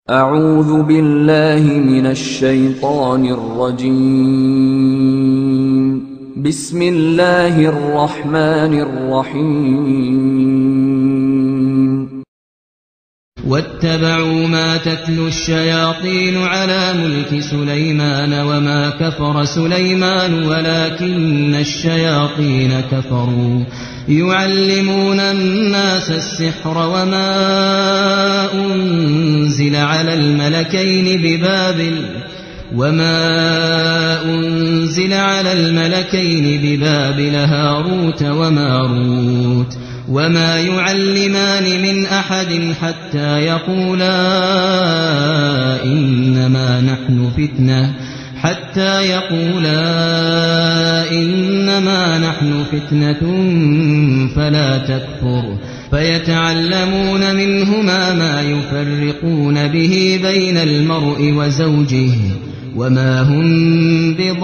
أعوذ بالله من الشيطان الرجيم. بسم الله الرحمن الرحيم. واتبعوا ما تتلو الشياطين على ملك سليمان وما كفر سليمان ولكن الشياطين كفروا يعلمون الناس السحر وما أنزل على الملكين ببابل هاروت وماروت وما يعلمان من أحد حتى يقولا إنما نحن فتنة فلا تكفر فيتعلمون منهما ما يفرقون به بين المرء وزوجه وما هم بضارين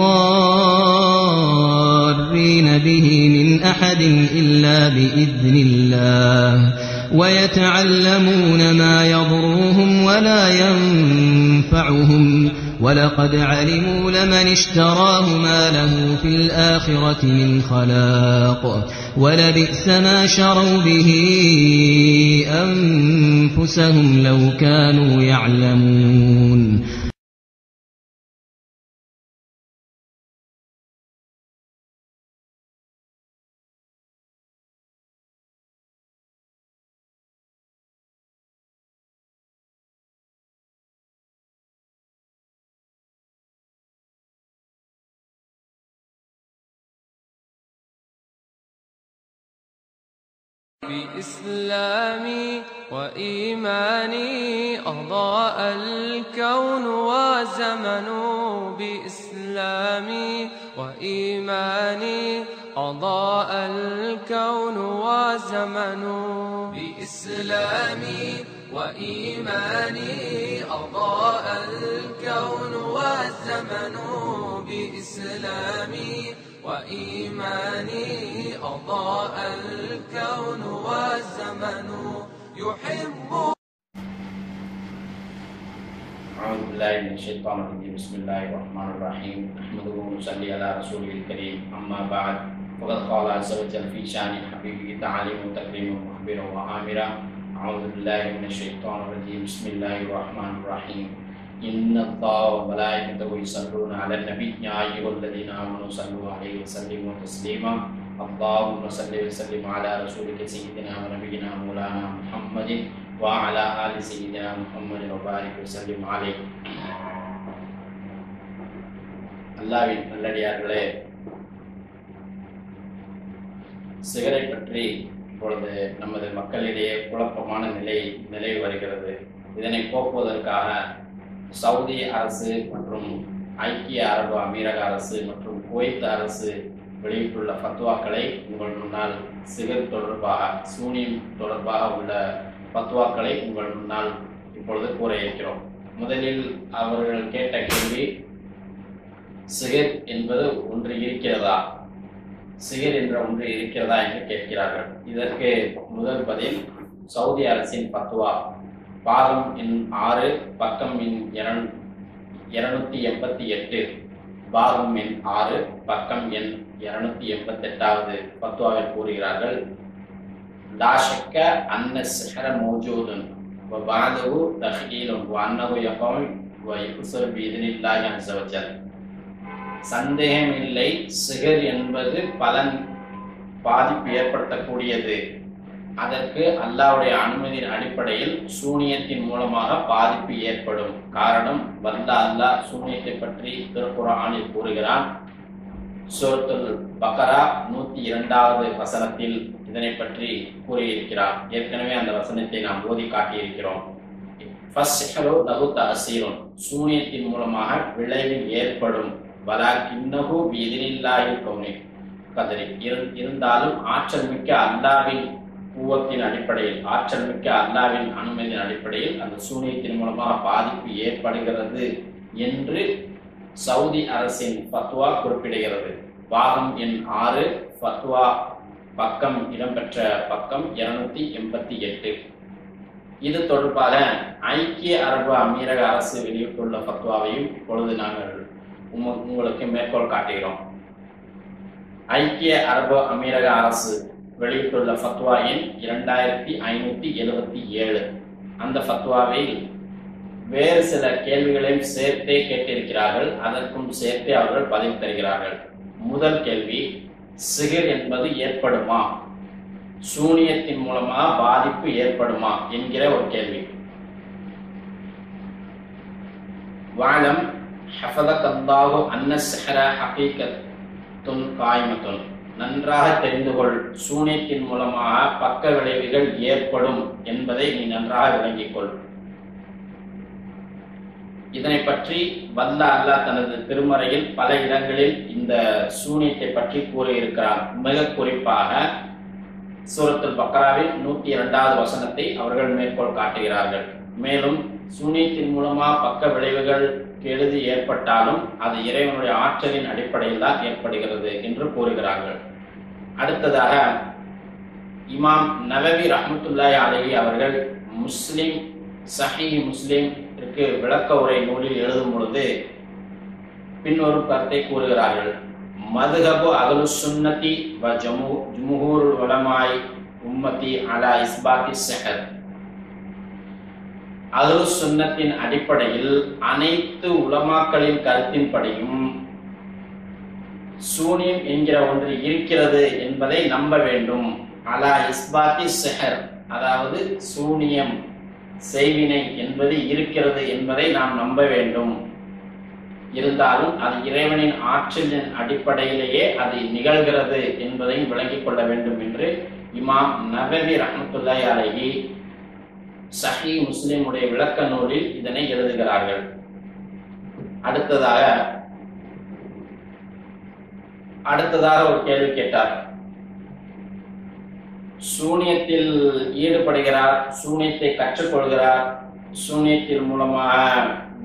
به من أحد إلا بإذن الله ويتعلمون ما يضرهم ولا ينفعهم ولقد علموا لمن اشتراه ما له في الآخرة من خلاق ولبئس ما شروا به أنفسهم لو كانوا يعلمون. بإسلامي وإيماني أضاء الكون وزمن. بإسلامي وإيماني أضاء الكون وزمن. بإسلامي وإيماني أضاء الكون والزمن. بإسلامي وإيماني أضاء الكون والزمن. يحب. أعوذ بالله من الشيطان الرجيم. بسم الله الرحمن الرحيم. نحمده ونصلي على رسوله الكريم. أما بعد فقد قال عز وجل في شأن حبيبه تعليما وتكريما ومخبرا وآمرا. أعوذ بالله من الشيطان الرجيم. بسم الله الرحمن الرحيم. إن الله وملائكته يصلون على النبي يا أيها الذين آمنوا صلوا عليه وسلموا تسليما. اللهم صل وسلم على رسولك سيدنا ونبينا مولانا محمد وعلى آل سيدنا محمد وبارك وسلم عليه. அல்லாஹ்வின் நல்லடியார்களே, சிகரெட் பற்றி இப்பொழுது நமது மக்களிடையே குழப்பமான நிலை வருகிறது. இதனை போக்குவதற்காக சவுதி அரசு மற்றும் ஐக்கிய அரபு அமீரக அரசு மற்றும் குவைத் அரசு வெளியிட்டுள்ள ஃபத்வாக்களை உங்கள் முன்னால் சிகரெட் தொடர்பாக சூனியம் தொடர்பாக உள்ள ஃபத்வாக்களை உங்கள் முன்னால் இப்பொழுது கூற இருக்கிறோம். முதலில் அவர்கள் கேட்ட கேள்வி, சிகரெட் என்பது ஒன்று இருக்கிறதா, சிகர் என்ற ஒன்று இருக்கிறதா என்று கேட்கிறார்கள். இதற்கு முதல் பதில் சவுதி அரசின் ஃபத்வா பாகம் எண் 6 பக்கம் எண் 288 பாகம் எண் 6 பக்கம் எண் 288வது ஃபத்வாவில் கூறுகிறார்கள், லா ஷக்க அன்ன ஸிஹ்ர மௌஜூதுன் வ பஅதுஹு தஹீலுன் வ அன்னஹு யகவு வ யுஃஸர் பிஇذنில்லாஹி அஸ்ஸ வ ஜல். சந்தேகம் இல்லை, சிகர் என்பது பாதிப்பு ஏற்படுத்தக்கூடியது. அதற்கு அல்லாஹ்வுடைய அனுமதியின் அடிப்படையில் சூனியத்தின் மூலமாக பாதிப்பு ஏற்படும். காரணம், வல்ல அல்லாஹ் சூனியத்தை பற்றி திருக்குர்ஆனில் கூறுகிறான். சூரத்துல் பக்ரா 102வது வசனத்தில் இதனை பற்றி கூறியிருக்கிறார். ஏற்கனவே அந்த வசனத்தை நாம் ஓதி காட்டியிருக்கிறோம். ஃபஸ்ஸிஹ்ரு லஹு தஅஸீருன், சூனியத்தின் மூலமாக விளைவு ஏற்படும். வலாகின்னஹு பிஇذنில்லாஹி கௌனி கதரி, இருந்தாலும் ஆற்றல் மிக்க அல்லாஹ்வின் கூவத்தின் அடிப்படையில், ஆற்றல் மிக்க அல்லாஹ்வின் அனுமதியின் அடிப்படையில் அந்த சூனியத்தின் மூலமாக பாதிப்பு ஏற்படுகிறது என்று சவுதி அரசின் ஃபத்வா குறிப்பிடுகிறது. பாகம் எண் 6 ஃபத்வா பக்கம் இடம்பெற்ற பக்கம் 288. இது தொடர்பாக ஐக்கிய அரபு அமீரக அரசு வெளியிட்டுள்ள ஃபத்வாவையும் இப்பொழுது நாங்கள் உங்களுக்கு மேற்கோள் காட்டுகிறோம். ஐக்கிய அரபு அமீரக அரசு வெளியிட்டுள்ள ஃபத்வா எண் 2577. அந்த ஃபத்வாவில் வேறு சில கேள்விகளையும் சேர்த்தே கேட்டிருக்கிறார்கள். அதற்கும் சேர்த்தே அவர்கள் பதில் தருகிறார்கள். முதல் கேள்வி, சிகிர் என்பது ஏற்படுமா, சூனியத்தின் மூலமாக பாதிப்பு ஏற்படுமா என்கிற ஒரு கேள்வி. வாலம் ஹஃபதகல்லாஹு அன்ன ஸஹர ஹகீகத்துன் காயிமத்துன். நன்றாக தெரிந்து கொள், சூனியத்தின் மூலமாக பக்க விளைவுகள் ஏற்படும் என்பதை நீ நன்றாக விளங்கிக் கொள். இதனை பற்றி வல்ல அல்லாஹ் தனது திருமறையில் பல இடங்களில் இந்த சூனியத்தை பற்றி கூறியிருக்கிறார். மிக குறிப்பாக சூரத்துல் பக்ராவில் 102வது வசனத்தை அவர்கள் மேற்கோள் காட்டுகிறார்கள். மேலும் சூனியத்தின் மூலமாக பக்க விளைவுகள் கெடுதி ஏற்பட்டாலும் அது இறைவனுடைய ஆற்றலின் அடிப்படையில் தான் ஏற்படுகிறது என்று கூறுகிறார்கள். அடுத்ததாக இமாம் நவவி ரஹ்மத்துல்லாஹி அலைஹி அவர்கள் முஸ்லிம் சஹீஹ் முஸ்லிமிற்கு விளக்க உரை நூலில் எழுதும் பொழுது பின்வரும் கருத்தை கூறுகிறார்கள். மதுஹபு அஹ்லுஸ் சுன்னதி வ ஜும்ஹூருல் உலமாய் உம்மதி அலா இஸ்பாத்தி ஸஹர். அஹ்லுஸ் சுன்னத்தின் அடிப்படையில் அனைத்து உலமாக்களின் கருத்தின்படியும் சூனியம் என்கிற ஒன்று இருக்கிறது என்பதை நம்ப வேண்டும். அலா இஸ்பாத்தி ஸஹர், அதாவது சூனியம் செய்வினை என்பது இருக்கிறது என்பதை நாம் நம்ப வேண்டும். இருந்தாலும் அது இறைவனின் ஆற்றலின் அடிப்படையிலேயே அது நிகழ்கிறது என்பதையும் விளங்கிக் கொள்ள வேண்டும் என்று இமாம் நவவி ரஹ்மத்துல்லாஹி அலைஹி சஹீஹ் முஸ்லிமுடைய விளக்க நூலில் இதனை எழுதுகிறார்கள். அடுத்ததாக ஒரு கேள்வி கேட்டார். சூனியத்தில் ஈடுபடுகிறார், சூனியத்தை கற்றுக்கொள்கிறார், சூனியத்தின் மூலமாக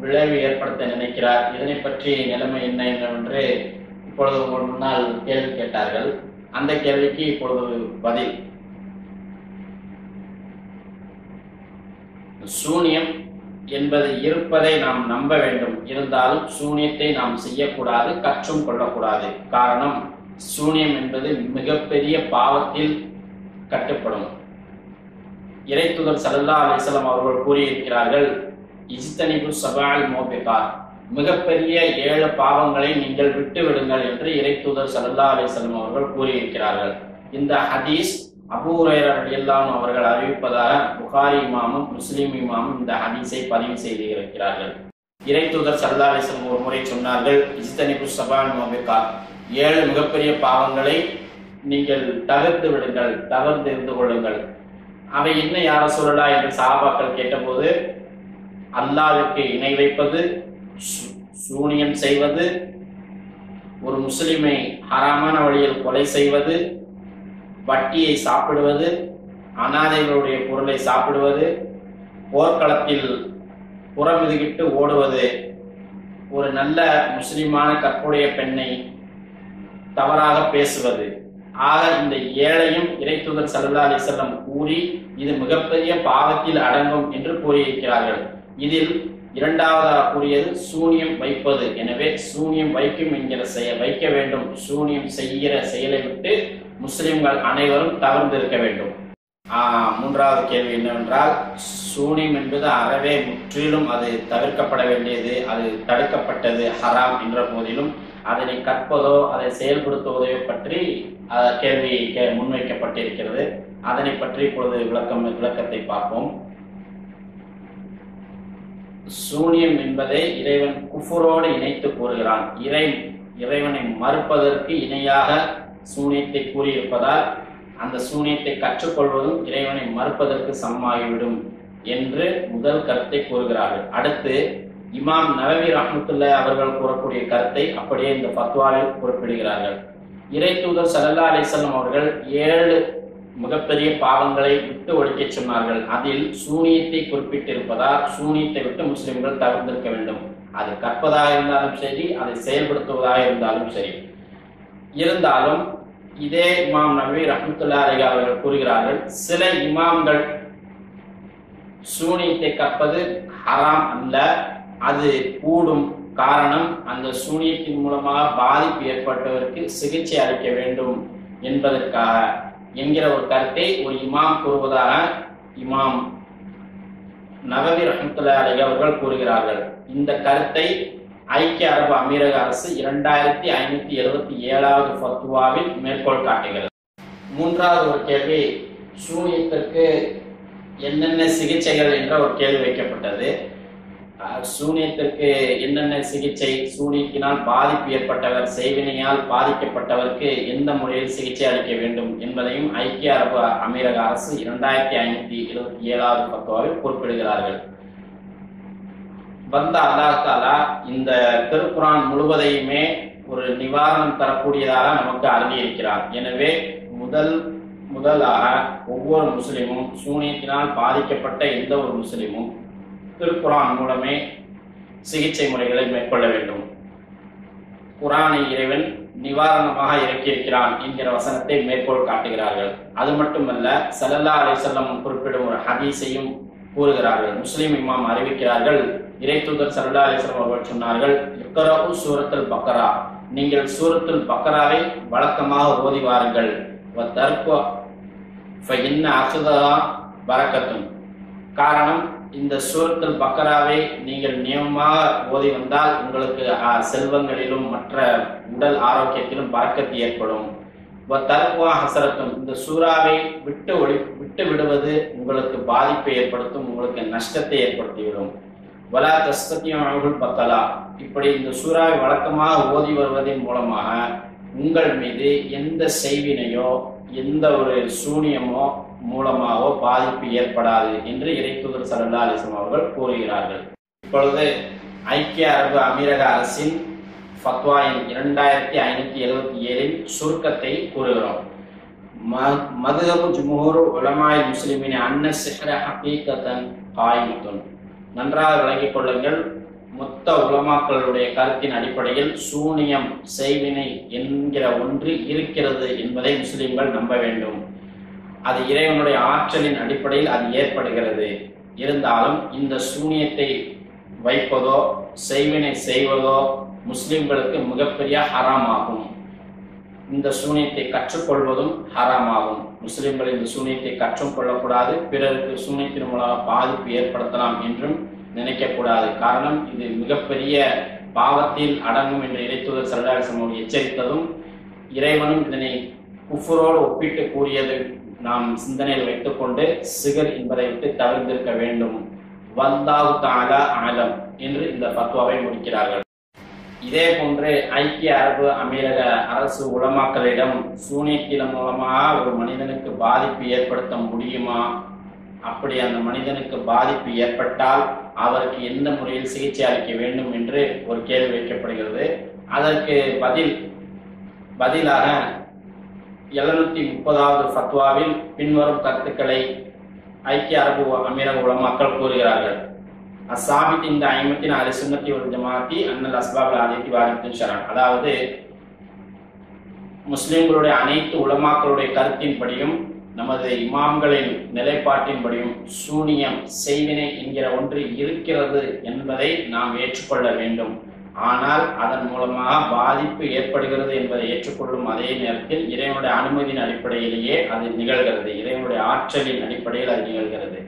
விளைவு ஏற்படுத்த நினைக்கிறார். இதனை பற்றி நிலைமை என்ன என்று இப்பொழுது உங்கள் முன்னால் கேள்வி கேட்டார்கள். அந்த கேள்விக்கு இப்பொழுது பதில். சூனியம் என்பது இருப்பதை நாம் நம்ப வேண்டும். இருந்தாலும் சூனியத்தை நாம் செய்யக்கூடாது, கற்றும் கொள்ளக்கூடாது. காரணம், சூனியம் என்பது மிகப்பெரிய பாவத்தில் கட்டுப்படும். இறைத்தூதர் ஸல்லல்லாஹு அலைஹி வஸல்லம் அவர்கள் கூறியிருக்கிறார்கள், இஜ்தனிபு ஸபால் மோபிகாத், மிகப்பெரிய 7 பாவங்களை நீங்கள் விட்டு விடுங்கள் என்று இறைத்தூதர் ஸல்லல்லாஹு அலைஹி வஸல்லம் அவர்கள் கூறியிருக்கிறார்கள். இந்த ஹதீஸ் அபூ ஹுரைரா ரலியல்லாஹு அன்ஹு அவர்கள் அறிவிப்பதாக புகாரி இமாமும் முஸ்லிம் இமாமும் இந்த ஹதீஸை பதிவு செய்திருக்கிறார்கள். இறைத்தூதர் ஸல்லல்லாஹு அலைஹி வஸல்லம் ஒரு முறை சொன்னார்கள், இஜ்தனிபு ஸபால் மோபிகாத், 7 மிகப்பெரிய பாவங்களை நீங்கள் தவிர்த்து விடுங்கள், தவிர்த்து இருந்து கொள்ளுங்கள். அவை என்ன யார சொல்லலா என்று சஹாபாக்கள் கேட்டபோது, அல்லாஹ்வுக்கு இணை வைப்பது, சூனியம் செய்வது, ஒரு முஸ்லிமை ஹராமான வழியில் கொலை செய்வது, வட்டியை சாப்பிடுவது, அனாதைகளுடைய பொருளை சாப்பிடுவது, போர்க்களத்தில் புறமிதுகிட்டு ஓடுவது, ஒரு நல்ல முஸ்லிமான கற்புடைய பெண்ணை தவறாக பேசுவது. ஆக இந்த 7ஐயும் இறைத்தூதர் ஸல்லல்லாஹு அலைஹி வஸல்லம் கூறி இது மிகப்பெரிய பாவத்தில் அடங்கும் என்று கூறியிருக்கிறார்கள். இதில் இரண்டாவதாக கூறியது சூனியம் வைப்பது. எனவே சூனியம் வைக்கும் என்கிற வைக்க வேண்டும். சூனியம் செய்கிற செயலை விட்டு முஸ்லிம்கள் அனைவரும் தவிர்த்திருக்க வேண்டும். மூன்றாவது கேள்வி என்னவென்றால், சூனியம் என்பது அறவே முற்றிலும் அது தவிர்க்கப்பட வேண்டியது, அது தடுக்கப்பட்டது, ஹராம் என்ற போதிலும் அதனை கற்பதோ அதை செயல்படுத்துவதோ பற்றி கேள்வி முன்வைக்கப்பட்டிருக்கிறது. அதனை பற்றி இப்பொழுது விளக்கத்தை பார்ப்போம். சூனியம் என்பதை இறைவன் குஃபுரோடு இணைத்து கூறுகிறான். இறைவனை மறுப்பதற்கு இணையாக சூனியத்தை கூறியிருப்பதால் அந்த சூனியத்தை கற்றுக்கொள்வதும் இறைவனை மறுப்பதற்கு சமமாகிவிடும் என்று முதல் கருத்தை கூறுகிறார்கள். அடுத்து இமாம் நவவி ரஹ்மத்துல்லாஹி அவர்கள் கூறக்கூடிய கருத்தை அப்படியே இந்த ஃபத்வாவில் குறிப்பிடுகிறார்கள். இறைத்தூதர் ஸல்லல்லாஹு அலைஹி வஸல்லம் அவர்கள் 7 மிகப்பெரிய பாவங்களை விட்டு ஒழிக்க சொன்னார்கள். அதில் சூனியத்தை குறிப்பிட்டிருப்பதால் சூனியத்தை விட்டு முஸ்லிம்கள் தவிர்த்திருக்க வேண்டும். அது கற்பதாக இருந்தாலும் சரி, அதை செயல்படுத்துவதாக இருந்தாலும் சரி. இருந்தாலும் இதே இமாம் நவவி ரஹ்மத்துல்லாஹி அலைஹி அவர்கள் கூறுகிறார்கள், சில இமாம்கள் சூனியத்தை கற்பது ஹராம் அல்ல, அது கூடும். காரணம், அந்த சூனியத்தின் மூலமாக பாதிப்பு ஏற்பட்டவருக்கு சிகிச்சை அளிக்க வேண்டும் என்பதற்காக என்கிற ஒரு கருத்தை ஒரு இமாம் கூறுவதாக இமாம் நவவி ரஹ்மத்துல்லாஹி அலைஹி அவர்கள் கூறுகிறார்கள். இந்த கருத்தை ஐக்கிய அரபு அமீரக அரசு 2577வது ஃபத்வாவில் மேற்கோள் காட்டுகிறது. மூன்றாவது ஒரு கேள்வி, சூனியத்திற்கு என்னென்ன சிகிச்சைகள் என்ற ஒரு கேள்வி வைக்கப்பட்டது. சூனியத்திற்கு என்னென்ன சிகிச்சை, சூனியத்தினால் பாதிப்பு ஏற்பட்டவர், செய்வினையால் பாதிக்கப்பட்டவருக்கு எந்த முறையில் சிகிச்சை அளிக்க வேண்டும் என்பதையும் ஐக்கிய அரபு அமீரக அரசு 2577வது ஃபத்வாவில் குறிப்பிடுகிறார்கள். வந்த அல்லாஹ் தஆலா இந்த திருக்குர்ஆன் முழுவதையுமே ஒரு நிவாரணம் தரக்கூடியதாக நமக்கு அருளியிருக்கிறார். எனவே முதலாக ஒவ்வொரு முஸ்லிமும், சூனியத்தினால் பாதிக்கப்பட்ட எந்த ஒரு முஸ்லிமும் திருக்குர்ஆன் மூலமே சிகிச்சை முறைகளை மேற்கொள்ள வேண்டும். குர்ஆனை இறைவன் நிவாரணமாக இறக்கியிருக்கிறான் என்கிற வசனத்தை மேற்கோள் காட்டுகிறார்கள். அது மட்டுமல்ல, ஸல்லல்லாஹு அலைஹி வஸல்லம் குறிப்பிடும் ஒரு ஹதீஸையும் கூறுகிறார்கள். முஸ்லிம் இமாம் அறிவிக்கிறார்கள், இறை தூதர் ஸல்லல்லாஹு அலைஹி வஸல்லம் அவர்கள் சொன்னார்கள், இக்ரஉ சூரத்துல் பக்ரா, நீங்கள் சூரத்துல் பக்ராவை வழக்கமாக ஓதி வாருங்கள். வதர்கு ஃபஇன்ன அக்ஸதஹா பரக்கத்துன், காரணம், இந்த சூரத்துல் பக்ராவை நீங்கள் நியமமாக ஓதி வந்தால் உங்களுக்கு செல்வங்களிலும் மற்ற உடல் ஆரோக்கியத்திலும் பரக்கத்து ஏற்படும். தர்குவா ஹஸரத்துன், இந்த சூறாவை விட்டு விடுவது உங்களுக்கு பாதிப்பை ஏற்படுத்தும், உங்களுக்கு நஷ்டத்தை ஏற்படுத்திவிடும். வலா தஸ்தத்தியுல் பத்தலா, இப்படி இந்த சூறாவை வழக்கமாக ஓதி வருவதன் மூலமாக உங்கள் மீது எந்த செய்வினையோ எந்த ஒரு சூனியமோ மூலமாகவோ பாதிப்பு ஏற்படாது என்று இறை தூதர் ஸல்லல்லாஹு அலைஹி வஸல்லம் அவர்கள் கூறுகிறார்கள். இப்பொழுது ஐக்கிய அரபு அமீரக அரசின் ஃபத்வா எண் 2577 சுருக்கத்தை கூறுகிறோம். மதுஹபு ஜும்ஹூர் உலமாஇல் முஸ்லிமீன் அன்ன சிஹ்ர ஹகீகத்தன் காயிமத்துன், நன்றாக விளங்கிக் கொள்ளுங்கள், மொத்த உலமாக்களுடைய கருத்தின் அடிப்படையில் சூனியம், செய்வினை என்கிற ஒன்று இருக்கிறது என்பதை முஸ்லிம்கள் நம்ப வேண்டும். அது இறைவனுடைய ஆற்றலின் அடிப்படையில் அது ஏற்படுகிறது. இருந்தாலும் இந்த சூனியத்தை வைப்பதோ செய்வினை செய்வதோ முஸ்லிம்களுக்கு மிகப்பெரிய ஹராமாகும். இந்த சூனியத்தை கற்றுக்கொள்வதும் ஹராமாகும். முஸ்லிம்கள் இந்த சூனியத்தை கற்றும் கொள்ளக்கூடாது, பிறருக்கு சூனியத்தின் மூலம் பாதிப்பு ஏற்படுத்தலாம் என்றும் நினைக்கக்கூடாது. காரணம், இது மிகப்பெரிய பாவத்தில் அடங்கும் என்று இறை தூதர் ஸல்லல்லாஹு அலைஹி வஸல்லம் எச்சரித்ததும் இறைவனும் இதனை குஃப்ரோடு ஒப்பிட்டு கூறியது நாம் சிந்தனையில் வைத்துக்கொண்டு சிகர் என்பதை விட்டு தவிர்த்திருக்க வேண்டும். வல்லாஹு தஆலா அலம் என்று இந்த ஃபத்வாவை முடிக்கிறார்கள். இதே போன்று ஐக்கிய அரபு அமீரக அரசு உலமாக்களிடம் சூனியத்தின் மூலமாக ஒரு மனிதனுக்கு பாதிப்பு ஏற்படுத்த முடியுமா, அப்படி அந்த மனிதனுக்கு பாதிப்பு ஏற்பட்டால் அவருக்கு எந்த முறையில் சிகிச்சை அளிக்க வேண்டும் என்று ஒரு கேள்வி வைக்கப்படுகிறது. அதற்கு பதிலாக 730வது ஃபத்வாவில் பின்வரும் கருத்துக்களை ஐக்கிய அரபு அமீரக உலமாக்கள் கூறுகிறார்கள். அஸ்ஸாபித் இந்த ஐமத்தின் அஹ்லு சுன்னத்தி வல் ஜமாஅத்தி அன்னல் அஸ்பாபுல் ஆதித்தி வாரித்துன் ஷரன், அதாவது முஸ்லிம்களுடைய அனைத்து உலமாக்களுடைய கருத்தின்படியும் நமது இமாம்களின் நிலைப்பாட்டின்படியும் சூனியம், செய்வினை என்கிற ஒன்று இருக்கிறது என்பதை நாம் ஏற்றுக்கொள்ள வேண்டும். ஆனால் அதன் மூலமாக பாதிப்பு ஏற்படுகிறது என்பதை ஏற்றுக்கொள்ளும் அதே நேரத்தில் இறைவனுடைய அனுமதியின் அடிப்படையிலேயே அது நிகழ்கிறது, இறைவனுடைய ஆற்றலின் அடிப்படையில் அது நிகழ்கிறது.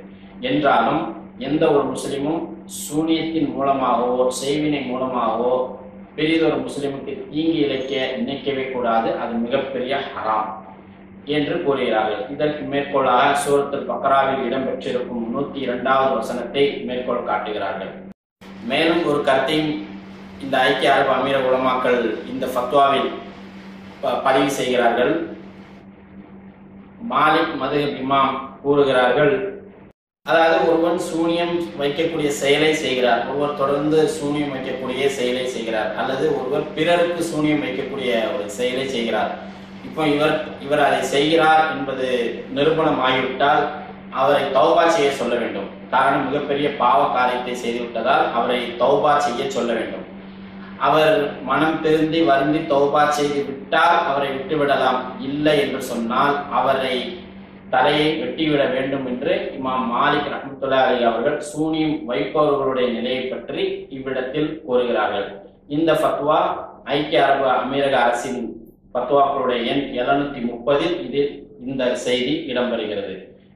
என்றாலும் எந்த ஒரு முஸ்லிமும் சூனியத்தின் மூலமாகவோ செய்வினை மூலமாகவோ பெரியதொரு முஸ்லிமுக்கு தீங்கி இழைக்க நினைக்கவே கூடாது, அது மிகப்பெரிய ஹராம் என்று கூறுகிறார்கள். இதற்கு மேற்கோளாக சூரத்துல் பக்ராவில் இடம்பெற்றிருக்கும் 102வது வசனத்தை மேற்கோள் காட்டுகிறார்கள். மேலும் ஒரு கருத்தையும் இந்த ஐக்கிய அரபு அமீரக உலமாக்கள் இந்த ஃபத்வாவில் பதிவு செய்கிறார்கள். மாலிக் மதுஹப் இமாம் கூறுகிறார்கள், அதாவது ஒருவன் சூனியம் வைக்கக்கூடிய செயலை செய்கிறார், ஒருவர் தொடர்ந்து சூனியம் வைக்கக்கூடிய செயலை செய்கிறார், அல்லது ஒருவர் பிறருக்கு சூனியம் வைக்கக்கூடிய ஒரு செயலை செய்கிறார். இப்போ இவர் அதை செய்கிறார் என்பது நிரூபணம் ஆகிவிட்டால் அவரை தௌபா செய்ய சொல்ல வேண்டும். காரணம், மிகப்பெரிய பாவ காரியத்தை செய்துவிட்டதால் அவரை தௌபா செய்ய சொல்ல வேண்டும். அவர் மனம் திருந்தி வருந்தி தௌபா செய்து விட்டால் அவரை விட்டுவிடலாம். இல்லை என்று சொன்னால் அவரை தலையை வெட்டிவிட வேண்டும் என்று இமாம் மாலிக் ரஹ்மத்துல்லாஹி அலைஹி அவர்கள் சூனியம் வைப்பவர்களுடைய நிலையை பற்றி இவ்விடத்தில் கூறுகிறார்கள். இந்த ஃபத்வா ஐக்கிய அரபு அமீரக அரசின் ஃபத்வாக்களுடைய எண் 730 இதில் இந்த செய்தி இடம்பெறுகிறது.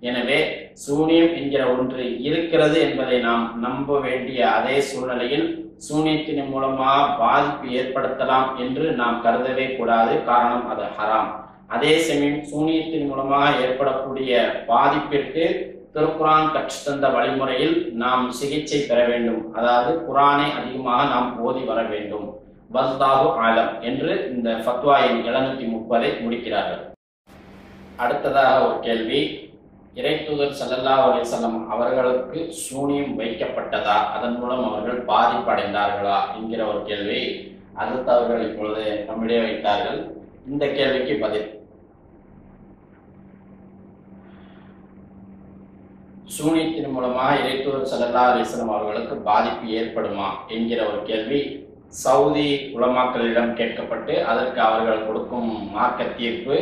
எனவே சூனியம் என்கிற ஒன்று இருக்கிறது என்பதை நாம் நம்ப வேண்டிய அதே சூழ்நிலையில் சூனியத்தின் மூலமாக பாதிப்பு ஏற்படுத்தலாம் என்று நாம் கருதவே கூடாது. காரணம் அது ஹராம். அதே சமயம் சூனியத்தின் மூலமாக ஏற்படக்கூடிய பாதிப்பிற்கு திருக்குரான் கற்றுத்தந்த வழிமுறையில் நாம் சிகிச்சை பெற வேண்டும். அதாவது குரானை அதிகமாக நாம் ஓதி வர வேண்டும். வல்லாஹு ஆலம் என்று இந்த ஃபத்வா எண் 730 முடிக்கிறார்கள். அடுத்ததாக ஒரு கேள்வி, இறைத்தூதர் ஸல்லல்லாஹு அலைஹி வஸல்லம் அவர்களுக்கு சூனியம் வைக்கப்பட்டதா, அதன் மூலம் அவர்கள் பாதிப்படைந்தார்களா என்கிற ஒரு கேள்வி அடுத்து அவர்கள் இப்பொழுது நம்மிடையே வைத்தார்கள். இந்த கேள்விக்கு பதில், சூனியத்தின் மூலமாக இறைத்தூதர் ஸல்லல்லாஹு அலைஹி வஸல்லம் அவர்களுக்கு பாதிப்பு ஏற்படுமா என்கிற ஒரு கேள்வி சவுதி உலமாக்களிடம் கேட்கப்பட்டு அதற்கு அவர்கள் கொடுக்கும் மார்க்க தீர்ப்பு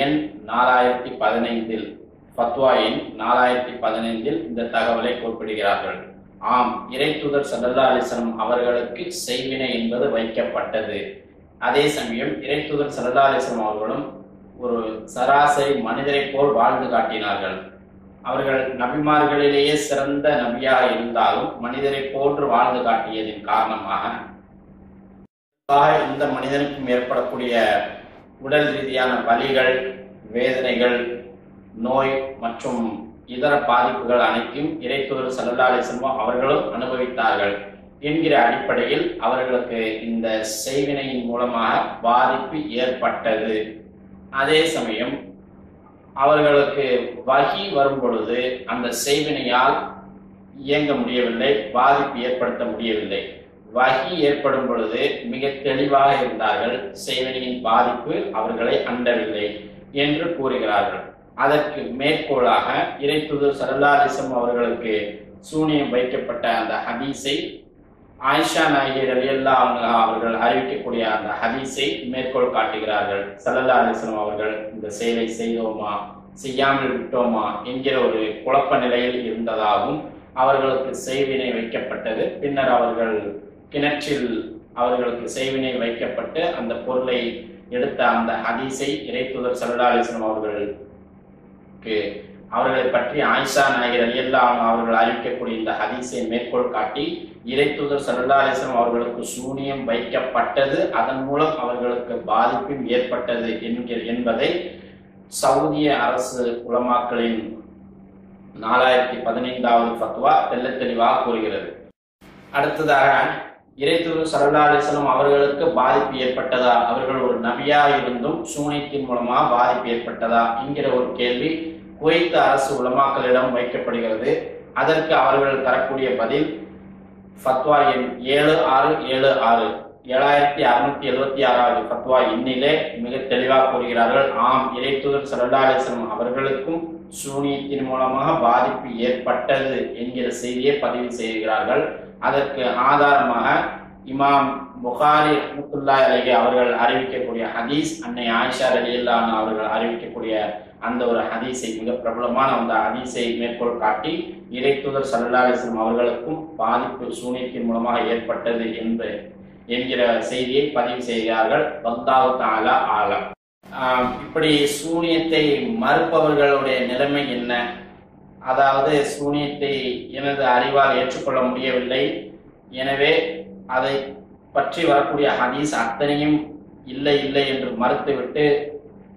எண் 4015 ஃபத்வா எண் 4015 இந்த தகவலை குறிப்பிடுகிறார்கள். ஆம், இறைத்தூதர் ஸல்லல்லாஹு அலைஹி வஸல்லம் அவர்களுக்கு செய்வினை என்பது வைக்கப்பட்டது. அதே சமயம் இறைத்தூதர் ஸல்லல்லாஹு அலைஹி வஸல்லம் அவர்களும் ஒரு சராசரி மனிதரை போல் வாழ்ந்து காட்டினார்கள். அவர்கள் நபிமார்களிலேயே சிறந்த நபியாக இருந்தாலும் மனிதரை போன்று வாழ்ந்து காட்டியதின் காரணமாக இந்த மனிதனுக்கும் ஏற்படக்கூடிய உடல் ரீதியான வலிகள், வேதனைகள், நோய் மற்றும் இதர பாதிப்புகள் அனைத்தையும் இறைத்தூதர் ஸல்லல்லாஹு அலைஹி வஸல்லம் அவர்களும் அனுபவித்தார்கள் என்கிற அடிப்படையில் அவர்களுக்கு இந்த செய்வினையின் மூலமாக பாதிப்பு ஏற்பட்டது. அதே சமயம் அவர்களுக்கு வஹி வரும் பொழுது அந்த செய்வினையால் இயங்க முடியவில்லை, பாதிப்பு ஏற்படுத்த முடியவில்லை. வஹி ஏற்படும் பொழுது மிக தெளிவாக இருந்தார்கள், செய்வினையின் பாதிப்பு அவர்களை அண்டவில்லை என்று கூறுகிறார்கள். அதற்கு மேற்கோளாக இறைத்தூதர் ஸல்லல்லாஹு அலைஹி வஸல்லம் அவர்களுக்கு சூனியம் வைக்கப்பட்ட அந்த ஹதீஸை ஆயிஷா நாயகி ரலியல்லாஹு அன்ஹா அவர்கள் அறிவிக்கக்கூடிய அந்த ஹதீஸை மேற்கோள் காட்டுகிறார்கள். ஸல்லல்லாஹு அலைஹி வஸல்லம் அவர்கள் இந்த செயலை செய்தோமா செய்யாமல் விட்டோமா என்கிற ஒரு குழப்ப நிலையில் இருந்ததாகவும் அவர்களுக்கு செய்வினை வைக்கப்பட்டது. பின்னர் அவர்கள் கிணற்றில் அவர்களுக்கு செய்வினை வைக்கப்பட்டு அந்த பொருளை எடுத்த அந்த ஹதீஸை இறைத்தூதர் ஸல்லல்லாஹு அலைஹி வஸல்லம் அவர்களை பற்றி ஆயிஷா நாயகி ரலியல்லாஹு அன்ஹா அவர்கள் அறிவிக்கக்கூடிய இந்த ஹதீஸை மேற்கோள் காட்டி இறைத்தூதர் ஸல்லல்லாஹு அலைஹி வஸல்லம் அவர்களுக்கு சூனியம் வைக்கப்பட்டது, அதன் மூலம் அவர்களுக்கு பாதிப்பும் ஏற்பட்டது என்பதை சவுதிய அரசு உலமாக்களின் 4015வது ஃபத்வா தெல்ல தெளிவாக கூறுகிறது. அடுத்ததாக இறைத்தூதர் ஸல்லல்லாஹு அலைஹி வஸல்லம் அவர்களுக்கு பாதிப்பு ஏற்பட்டதா, அவர்கள் ஒரு நபியாக இருந்தும் சூனியத்தின் மூலமாக பாதிப்பு ஏற்பட்டதா என்கிற ஒரு கேள்வி குவைத் அரசு உலமாக்களிடம் வைக்கப்படுகிறது. அதற்கு அவர்கள் தரக்கூடிய பதில் ஃபத்வா எண் 7676 7676வது ஃபத்வா எண்ணிலே மிக தெளிவாக கூறுகிறார்கள். ஆம், இறைத்தூதர் ஸல்லல்லாஹு அலைஹி வஸல்லம் அவர்களுக்கும் சூனியத்தின் மூலமாக பாதிப்பு ஏற்பட்டது என்கிற செய்தியை பதிவு செய்கிறார்கள். அதற்கு ஆதாரமாக இமாம் புகாரி ரஹ்மத்துல்லாஹி அலைஹி அவர்கள் அறிவிக்கக்கூடிய ஹதீஸ், அன்னை ஆயிஷா ரலியல்லாஹு அன்ஹா அவர்கள் அறிவிக்கக்கூடிய அந்த ஒரு ஹதீஸை, மிக பிரபலமான அந்த ஹதீஸை மேற்கோள் காட்டி இறைத்தூதர் ஸல்லல்லாஹு அலைஹி வஸல்லம் அவர்களுக்கும் பாதிப்பு சூனியத்தின் மூலமாக ஏற்பட்டது என்கிற செய்தியை பதிவு செய்கிறார்கள். வல்லாஹு தஆலா ஆலம். இப்படி சூனியத்தை மறுப்பவர்களுடைய நிலைமை என்ன? அதாவது சூனியத்தை எனது அறிவால் ஏற்றுக்கொள்ள முடியவில்லை, எனவே அதை பற்றி வரக்கூடிய ஹதீஸ் அத்தனையும் இல்லை இல்லை என்று மறுத்துவிட்டு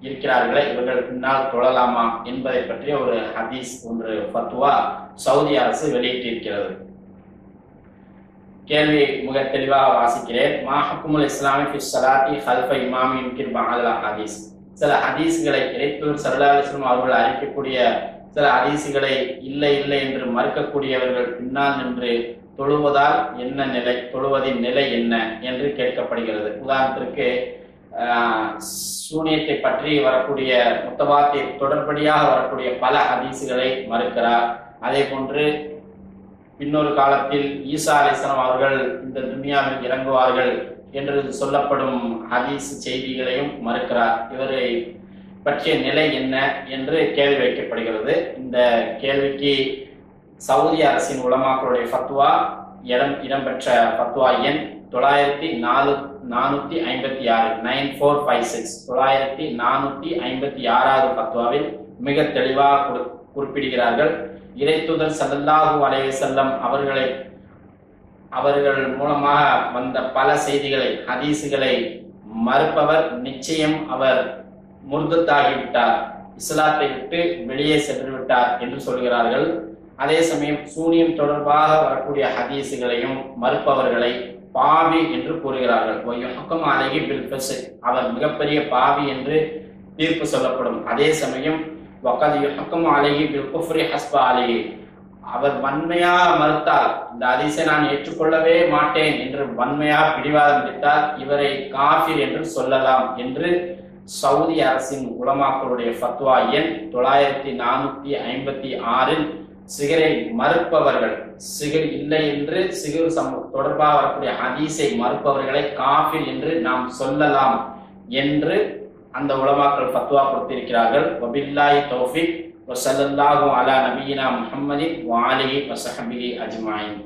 இருக்கிறார்களே, இவர்கள் பின்னால் தொழலாமா என்பதை பற்றிய ஒரு ஹதீஸ் ஒன்று ஃபத்வா சவுதி அரசு வெளியிட்டிருக்கிறது. கேள்வி மிக தெளிவாக வாசிக்கிறேன். மா ஹுக்முல் இஸ்லாமி ஃபி ஸலாத்தி ஹல்ஃப இமாமி யுன்கிர் பஅல் ஹதீஸ். சில ஹதீஸ்களை இறைத்தூதர் ஸல்லல்லாஹு அலைஹி வஸல்லம் அவர்கள் அறிவிக்கக்கூடிய சில ஹதீஸ்களை இல்லை இல்லை என்று மறுக்கக்கூடியவர்கள் பின்னால் நின்று தொழுவதால் என்ன நிலை, தொழுவதின் நிலை என்ன என்று கேட்கப்படுகிறது. உதாரணத்திற்கு சூனியத்தை பற்றி வரக்கூடிய முத்தவாத்திர் தொடர்படியாக வரக்கூடிய பல ஹதீஸ்களை மறுக்கிறார். அதே போன்று பின்னொரு காலத்தில் ஈசா அலைஹிஸ்ஸலாம் அவர்கள் இந்த துன்யாவில் இறங்குவார்கள் என்று சொல்லப்படும் ஹதீஸ் செய்திகளையும் மறுக்கிறார். பற்றிய நிலை என்ன என்று கேள்வி வைக்கப்படுகிறது. இந்த கேள்விக்கு சவுதி அரசின் உலமாக்களுடைய ஃபத்வா இடம்பெற்ற ஃபத்வா எண் 9456 9456 ஃபத்வாவில் மிக தெளிவாக குறிப்பிடுகிறார்கள். இறைத்தூதர் ஸல்லல்லாஹு அலைஹி வஸல்லம் அவர்கள் மூலமாக வந்த பல செய்திகளை, ஹதீசுகளை மறுப்பவர் நிச்சயம் அவர் முர்தத்தாகிவிட்டார், இஸ்லாத்தை விட்டு வெளியே சென்று விட்டார் என்று சொல்கிறார்கள். அதே சமயம் சூனியம் தொடர்பாக வரக்கூடிய ஹதீசுகளையும் மறுப்பவர்களை பாவி என்று கூறுகிறார்கள். அவர் மிகப்பெரிய பாவி என்று தீர்ப்பு சொல்லப்படும். அதே சமயம் அவர் வன்மையாக மறுத்தால், இந்த ஹதீஸை நான் ஏற்றுக்கொள்ளவே மாட்டேன் என்று வன்மையாக பிடிவாதம் பிடித்தால் இவரை காஃபிர் என்று சொல்லலாம் என்று சவுதி அரசின் உலமாக்களுடைய ஃபத்வா எண் 9456 சிகரை மறுப்பவர்கள், சிகர் இல்லை என்று சிகர் தொடர்பாக வரக்கூடிய ஹதீஸை மறுப்பவர்களை காஃபிர் என்று நாம் சொல்லலாம் என்று அந்த உலமாக்கள் ஃபத்வா கொடுத்திருக்கிறார்கள். வபில்லாஹி தௌஃபீக் வஸல்லல்லாஹு அலா நபியினா முஹம்மதின் வஆலிஹி வஸஹ்பிஹி அஜ்மாயின்.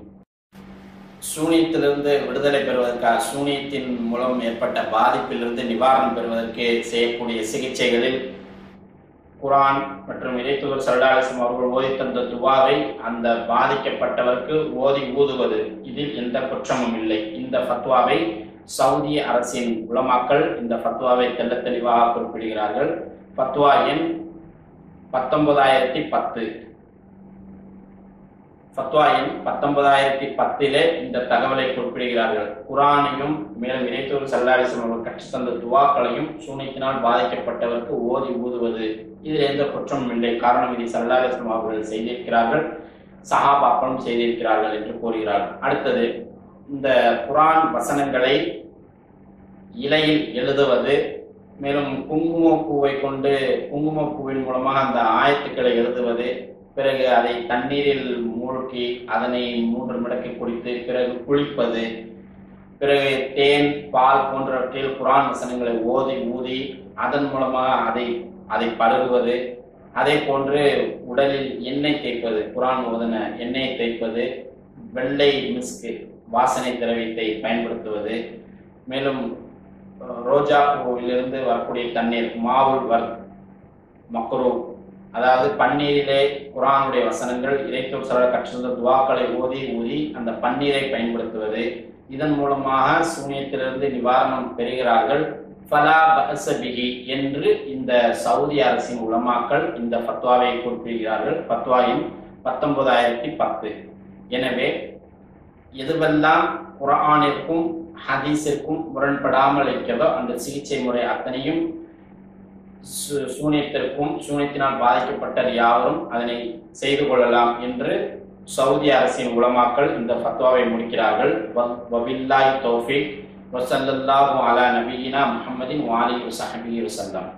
சூனியத்திலிருந்து விடுதலை பெறுவதற்காக, சூனியத்தின் மூலம் ஏற்பட்ட பாதிப்பிலிருந்து நிவாரணம் பெறுவதற்கு செய்யக்கூடிய சிகிச்சைகளில் குர்ஆன் மற்றும் இறைத்தூதர் ஸல்லல்லாஹு அலைஹி வஸல்லம் அவர்கள் ஓதி தந்த துவாவை அந்த பாதிக்கப்பட்டவருக்கு ஓதி ஊதுவது, இதில் எந்த குற்றமும் இல்லை. இந்த ஃபத்வாவை சவுதி அரசின் உலமாக்கள் இந்த ஃபத்வாவை தெள்ள தெளிவாக குறிப்பிடுகிறார்கள். ஃபத்வா எண் 19010. ஃபத்வா எண் 19010 இந்த தகவலை குறிப்பிடுகிறார்கள். குர்ஆனையும் மேலும் இறைத்தூதர் ஸல்லல்லாஹு அலைஹி வஸல்லம் அவர்கள் கற்றுத்தந்த துவாக்களையும் சூனியத்தினால் பாதிக்கப்பட்டவருக்கு ஓதி ஊதுவது, இதில் எந்த குற்றமும் இல்லை. காரணம், இதை ஸல்லல்லாஹு அலைஹி வஸல்லம் அவர்கள் செய்திருக்கிறார்கள், சஹாபாக்களும் செய்திருக்கிறார்கள் என்று கூறுகிறார்கள். அடுத்தது, இந்த குர்ஆன் வசனங்களை இலையில் எழுதுவது, மேலும் குங்குமப்பூவை கொண்டு குங்குமப்பூவின் மூலமாக அந்த ஆயத்துக்களை எழுதுவது, பிறகு அதை தண்ணீரில் மூழ்கி அதனை 3 மடக்கு குடித்து பிறகு குளிப்பது, பிறகு தேன் பால் போன்றவற்றில் குர்ஆன் வசனங்களை ஓதி ஊதி அதன் மூலமாக அதை பருகுவது, அதே போன்று உடலில் எண்ணெய் தேய்ப்பது, குர்ஆன் ஓதன எண்ணெயை தேய்ப்பது, வெள்ளை மிஸ்கு வாசனை திரவியத்தை பயன்படுத்துவது, மேலும் ரோஜா பூவிலிருந்து வரக்கூடிய தண்ணீர் மாவுல் மக்ரூ, அதாவது பன்னீரிலே குர்ஆனுடைய வசனங்கள் இறைத்தூதர் ஸல்லல்லாஹு அலைஹி வஸல்லம் துஆக்களை ஓதி ஊதி அந்த பன்னீரை பயன்படுத்துவது, இதன் மூலமாக சூனியத்திலிருந்து நிவாரணம் பெறுகிறார்கள். ஃபலா பஅஸ பிஹி என்று இந்த சவுதி அரசின் உலமாக்கள் இந்த ஃபத்வாவை குறிப்பிடுகிறார்கள். ஃபத்வா எண் 19010. எனவே எதுவெல்லாம் குர்ஆனிற்கும் ஹதீஸிற்கும் முரண்படாமல் இருக்கிறதோ அந்த சிகிச்சை முறை அத்தனையும் சூனியத்திற்கும் சூனியத்தினால் பாதிக்கப்பட்ட யாவரும் அதனை செய்து கொள்ளலாம் என்று சவுதி அரசின் உலமாக்கள் இந்த ஃபத்வாவை முடிக்கிறார்கள். வபில்லாஹி தௌஃபீக் வஸல்லல்லாஹு அலா நபியினா முஹம்மதின் வஆலிஹி வஸஹ்பிஹி வஸல்லம்.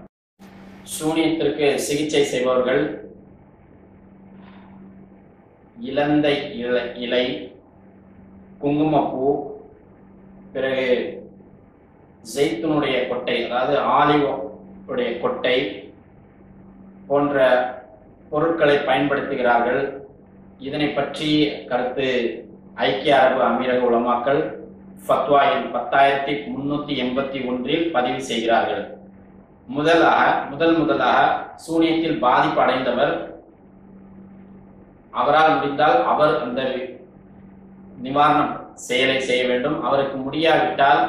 சூனியத்திற்கு சிகிச்சை செய்பவர்கள் இலந்தை இலை, குங்குமப்பூ, பிறகு ஜெய்துனுடைய கொட்டை, அதாவது ஆலிவ் உடைய கொட்டை போன்ற பொருட்களை பயன்படுத்துகிறார்கள். இதனை பற்றி கருத்து ஐக்கிய அரபு அமீரக உலமாக்கள் ஃபத்வா எண் 10381 பதிவு செய்கிறார்கள். முதலாக சூனியத்தில் பாதிப்பு அடைந்தவர், அவரால் முடிந்தால் அவர் அந்த நிவாரணம் செயலை செய்ய வேண்டும். அவருக்கு முடியாவிட்டால்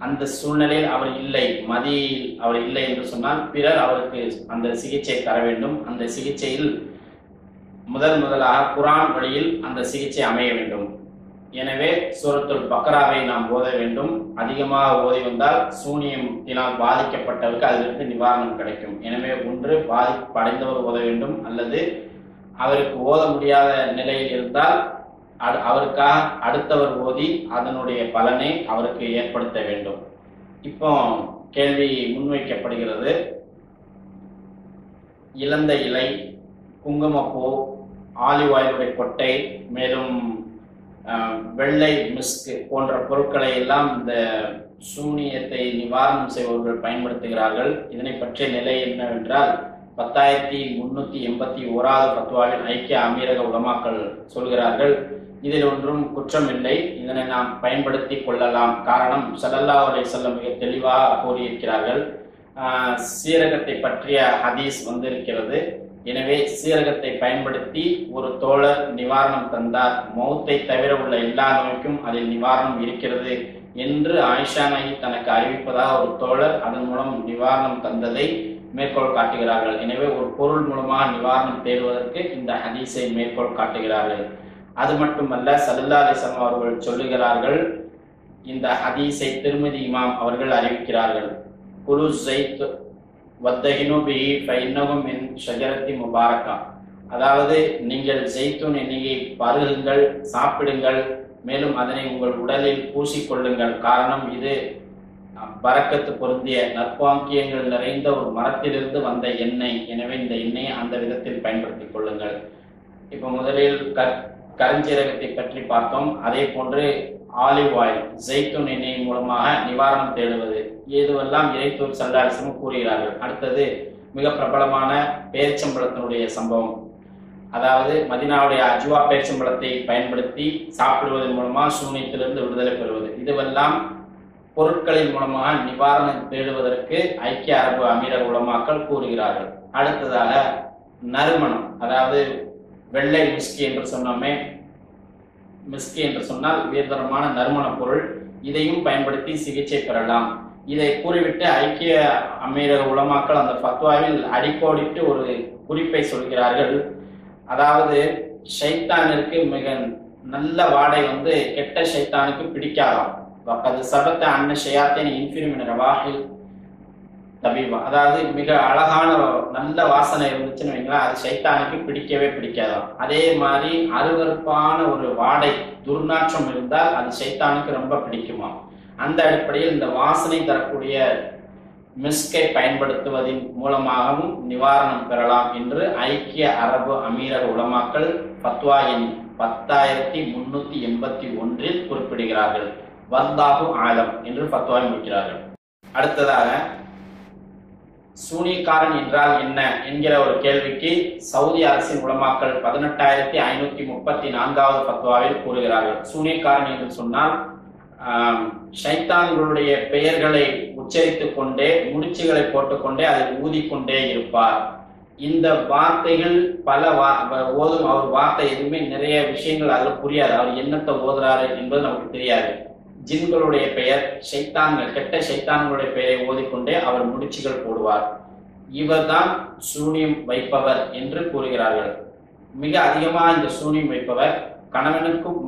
அந்த சூழ்நிலையில் அவர் இல்லை என்று சொன்னால் பிறர் அவருக்கு அந்த சிகிச்சை தர வேண்டும். அந்த சிகிச்சையில் முதலாக குர்ஆன் வழியில் அந்த சிகிச்சை அமைய வேண்டும். எனவே சூரத்துல் பக்ராவை நாம் ஓத வேண்டும். அதிகமாக ஓதி வந்தால் சூனியத்தினால் பாதிக்கப்பட்டவருக்கு அதிலிருந்து நிவாரணம் கிடைக்கும். எனவே ஒன்று பாதிப்படைந்தவர் ஓத வேண்டும், அல்லது அவருக்கு ஓத முடியாத நிலையில் இருந்தால் அவருக்காக அடுத்தவர் ஓதி அதனுடைய பலனை அவருக்கு ஏற்படுத்த வேண்டும். இப்போ கேள்வி முன்வைக்கப்படுகிறது. இலந்த இலை, குங்குமப்பூ, ஆலிவ் ஆயிலுடைய கொட்டை, மேலும் வெள்ளை மிஸ்க் போன்ற பொருட்களை எல்லாம் இந்த சூனியத்தை நிவாரணம் செய்பவர்கள் பயன்படுத்துகிறார்கள். இதனை பற்றிய நிலை என்னவென்றால் 10381வது ஃபத்வாவில் ஐக்கிய அமீரக உலமாக்கள் சொல்கிறார்கள், இதில் ஒன்றும் குற்றமில்லை, இதனை நாம் பயன்படுத்தி கொள்ளலாம். காரணம், ஸல்லல்லாஹு அலைஹி வஸல்லம் மிக தெளிவாக கூறியிருக்கிறார்கள். சீரகத்தை பற்றிய ஹதீஸ் வந்திருக்கிறது. எனவே சீரகத்தை பயன்படுத்தி ஒரு தோழர் நிவாரணம் தந்தார், மௌத்தை தவிர உள்ள எல்லா நோய்க்கும் அதில் நிவாரணம் இருக்கிறது என்று ஆயிஷா நாயகி தனக்கு அறிவிப்பதாக ஒரு தோழர் அதன் மூலம் நிவாரணம் தந்ததை மேற்கோள் காட்டுகிறார்கள். எனவே ஒரு பொருள் மூலமாக நிவாரணம் தேடுவதற்கு இந்த ஹதீஸை மேற்கோள் காட்டுகிறார்கள். அது மட்டுமல்ல, ஸல்லல்லாஹு அலைஹி வஸல்லம் அவர்கள் சொல்லுகிறார்கள், இந்த ஹதீஸை திர்மிதி இமாம் அவர்கள் அறிவிக்கிறார்கள், குலு ஸைத் வத்தஹினு பிஹி ஃபஇன்னஹு மின் ஷஜரத்தி முபாரக்கா. அதாவது நீங்கள் ஜெய்தூன் எண்ணெயை பருகுங்கள், சாப்பிடுங்கள், மேலும் அதனை உங்கள் உடலில் பூசிக்கொள்ளுங்கள். காரணம், இது பரக்கத்து பொருந்திய நற்பாக்கியங்கள் நிறைந்த ஒரு மரத்திலிருந்து வந்த எண்ணெய். எனவே இந்த எண்ணெயை அந்த விதத்தில் பயன்படுத்திக் கொள்ளுங்கள். இப்போ முதலில் கருஞ்சீரகத்தை பற்றி பார்த்தோம். அதே போன்று ஆலிவ் ஆயில், ஜெய்தூன் எண்ணெய் மூலமாக நிவாரணம் தேடுவது, இதுவெல்லாம் இறைத்தூர் ஸல்லல்லாஹு அலைஹி வஸல்லம் கூறுகிறார்கள். அடுத்தது மிக பிரபலமான பேரிச்சம்பழத்தினுடைய சம்பவம். அதாவது மதீனாவுடைய அஜ்வா பேரிச்சம்பழத்தை பயன்படுத்தி சாப்பிடுவதன் மூலமாக சூனியத்திலிருந்து விடுதலை பெறுவது, இதுவெல்லாம் பொருட்களின் மூலமாக நிவாரணம் தேடுவதற்கு ஐக்கிய அரபு அமீரக உலமாக்கள் கூறுகிறார்கள். அடுத்ததாக நறுமணம், அதாவது வெள்ளை மிஸ்கி என்று சொன்னோமே, மிஸ்கி என்று சொன்னால் உயர்தரமான நறுமண பொருள், இதையும் பயன்படுத்தி சிகிச்சை பெறலாம். இதை கூறிவிட்டு ஐக்கிய அமீரக உலமாக்கள் அந்த ஃபத்வாவில் அடிக்கோடிட்டு ஒரு குறிப்பை சொல்கிறார்கள். அதாவது ஷைத்தானிற்கு மிக நல்ல வாடை கெட்ட ஷைத்தானுக்கு பிடிக்காதாம். அது சபத்த அன்ன ஷயாத்தின் இன்ஃபிரிமின் ரவாஹில் தபீபா. அதாவது மிக அழகான நல்ல வாசனை இருந்துச்சுன்னு வைங்களா, அது ஷைத்தானுக்கு பிடிக்கவே பிடிக்காதாம். அதே மாதிரி அருவருப்பான ஒரு வாடை, துர்நாற்றம் இருந்தால் அது ஷைத்தானுக்கு ரொம்ப பிடிக்குமா. அந்த அடிப்படையில் இந்த வாசனை தரக்கூடிய மிஸ்கை பயன்படுத்துவதன் மூலமாகவும் நிவாரணம் பெறலாம் என்று ஐக்கிய அரபு அமீரக உலமாக்கள் ஃபத்வா எண் 10381 குறிப்பிடுகிறார்கள். வல்லாஹு ஆலம் என்று ஃபத்வா முடிக்கிறார்கள். அடுத்ததாக சூனியக்காரன் என்றால் என்ன என்கிற ஒரு கேள்விக்கு சவுதி அரசின் உலமாக்கள் 18534வது ஃபத்வாவில் கூறுகிறார்கள். சூனியக்காரன் என்று சொன்னால் ஷைத்தான்களுடைய பெயர்களை உச்சரித்துக் கொண்டே, முடிச்சுகளை போட்டுக்கொண்டே, அதை ஊதிக்கொண்டே இருப்பார். இந்த வார்த்தைகள் பல ஓதும் அவர் வார்த்தை எதுவுமே நிறைய விஷயங்கள் அதில் புரியாது. அவர் என்னத்தை ஓதுறாரு என்பது நமக்கு தெரியாது. ஜின்களுடைய பெயர், ஷைத்தான்கள், கெட்ட ஷைத்தான்களுடைய பெயரை ஓதிக்கொண்டே அவர் முடிச்சுகள் போடுவார். இவர்தான் சூனியம் வைப்பவர் என்று கூறுகிறார்கள். மிக அதிகமாக இந்த சூனியம் வைப்பவர் கணவனுக்கும்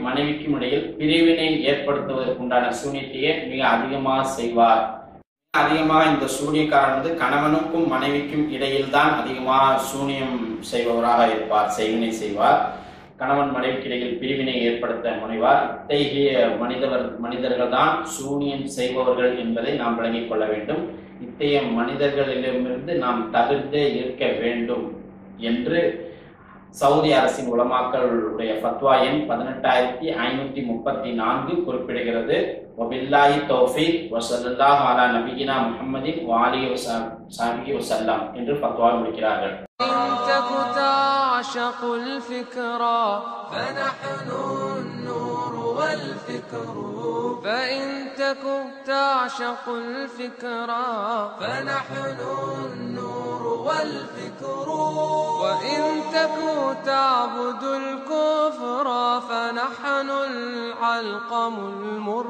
மனைவிக்கும் இடையில் பிரிவினை ஏற்படுத்துவதற்குண்டான சூனியத்தையே மிக அதிகமாக செய்வார். அதிகமாக இந்த சூனியக்காரன் கணவனுக்கும் மனைவிக்கும் இடையில் தான் அதிகமாக சூனியம் செய்பவராக இருப்பார், செய்வினை செய்வார். கணவன் மனைவிக்கு இடையில் பிரிவினை ஏற்படுத்த முனைவார். இத்தகைய மனிதர்கள் தான் சூனியம் செய்பவர்கள் என்பதை நாம் விளங்கிக் கொள்ள வேண்டும். இத்தகைய மனிதர்களிடமிருந்து நாம் தவிர்த்தே இருக்க வேண்டும் என்று சவுதி அரசின் உலமாக்களுடைய ஃபத்வா எண் 18534 குறிப்பிடுகிறது. வபில்லாஹி தௌஃபீக் வ ஸல்லல்லாஹு அலா நபியினா முஹம்மதின் வ ஆலிஹி வஸஹ்பிஹி வஸல்லம் என்று ஃபத்வா முடிக்கிறார்கள். تعشق الفكرة فنحن النور والفكر فإن تكن تعشق الفكرة فنحن النور والفكر وإن تكن تعبد الكفر فنحن العلقم المر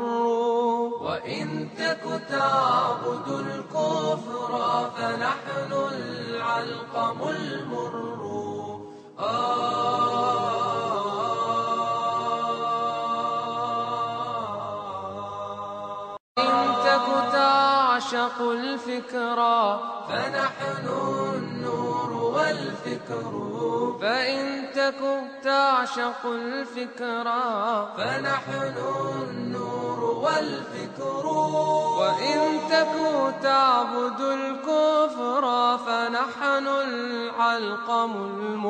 وإن تكن تعبد الكفر فنحن العلقم المر إن تك تعشق الفكرة فنحن النور والفكر فإن تك تعشق الفكرة فنحن النور والفكر وإن تك تعبد الكفر فنحن العلقم المر